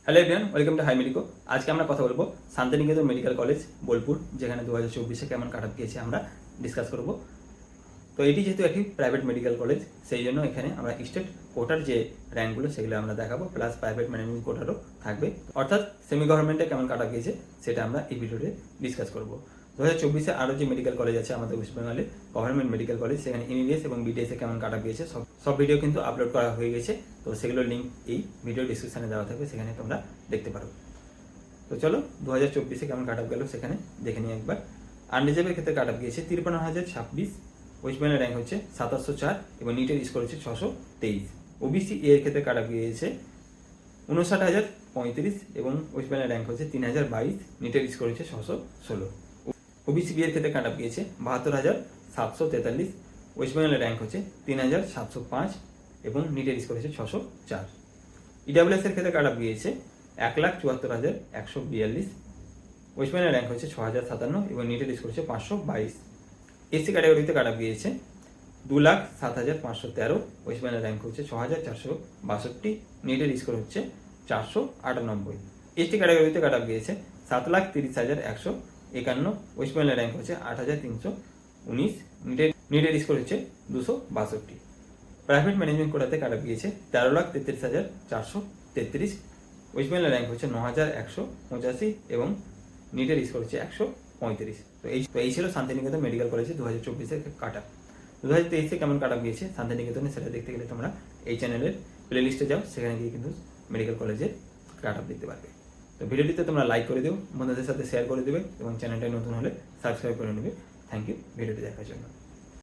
Hello everyone, welcome to hi medico. আজকে আমরা কথা বলবো শান্তিনিকেতন মেডিকেল কলেজ বোলপুর, যেখানে 2024-এ কেমন কাট অফ গিয়েছে আমরা ডিসকাস করব। তো এটি যেহেতু একটি প্রাইভেট মেডিকেল কলেজ, সেই জন্য এখানে আমরা স্টেট কোটার যে র্যাঙ্কগুলো সেগুলো আমরা দেখাবো, প্লাস প্রাইভেট ম্যানেজমেন্ট কোটারও থাকবে, অর্থাৎ সেমি গভর্নমেন্টে কেমন কাট অফ গিয়েছে সেটা আমরা এই ভিডিওতে ডিসকাস করবো। 2024-এ আরও যে মেডিকেল কলেজ আছে আমাদের ওয়েস্ট বেঙ্গলে, গভর্নমেন্ট মেডিকেল কলেজ, সেখানে এমবিবিএস এবং বিডিএসে কেমন কাট অফ গিয়েছে সব ভিডিও কিন্তু আপলোড করা হয়ে গেছে। তো সেগুলোর লিঙ্ক এই ভিডিও ডিসক্রিপশানে দেওয়া থাকবে, সেখানে তোমরা দেখতে পারো। তো চলো 2024-এ কেমন কাট অফ গেল সেখানে দেখে নিই একবার। আনরিজার্ভের ক্ষেত্রে কাট অফ গিয়েছে 53,026, ওয়েস্ট বেঙ্গলের র্যাঙ্ক হচ্ছে 704 এবং নিটের স্কোর হচ্ছে 623। ওবিসি এর ক্ষেত্রে কাট অফ গিয়েছে 59,035 এবং ওয়েস্ট বেঙ্গলের র্যাঙ্ক হচ্ছে 3,022, নিটের স্কোর হচ্ছে 616। ওবিসি বি এর ক্ষেত্রে কাট অফ গিয়েছে 72,743, ওয়েস্ট বেঙ্গলের র্যাঙ্ক হচ্ছে 3,705 এবং নিটের স্কোর হচ্ছে 604। ইডাব্লিউএস এর ক্ষেত্রে কাট অফ গিয়েছে 1,74,142, ওয়েস্ট বেঙ্গলের র্যাঙ্ক হচ্ছে 6,057 এবং নিটের স্কোর হচ্ছে 522। এসসি ক্যাটাগরিতে কাট অফ গিয়েছে 2,07,513, ওয়েস্ট বেঙ্গলের র্যাঙ্ক হচ্ছে 6,462, নিটের স্কোর হচ্ছে 498। এসটি ক্যাটাগরিতে কাট অফ গিয়েছে 7,30,151, ওয়েস্ট বেঙ্গলের র্যাঙ্ক হচ্ছে 8,319, নিটের স্কোর হচ্ছে 262। প্রাইভেট ম্যানেজমেন্ট কোটাতে কাট অফ গিয়েছে 13,33,433, ওয়েস্ট বেঙ্গলের র্যাঙ্ক হচ্ছে 9,185 এবং নিটের স্কোর হচ্ছে 135। তো এই ছিল শান্তিনিকেতন মেডিকেল কলেজে 2024-এর কাট অফ। 2023-এ কেমন কাট অফ গিয়েছে শান্তিনিকেতনে সেটা দেখতে গেলে তোমরা এই চ্যানেলের প্লে লিস্টে যাও, সেখানে গিয়ে কিন্তু মেডিকেল কলেজের কাট অফ দেখতে পারবে। তো ভিডিওটিতে তোমরা লাইক করে দিও, বন্ধুদের সাথে শেয়ার করে দেবে এবং চ্যানেলটা নতুন হলে সাবস্ক্রাইব করে নেবে। থ্যাংক ইউ ভিডিওটি দেখার জন্য।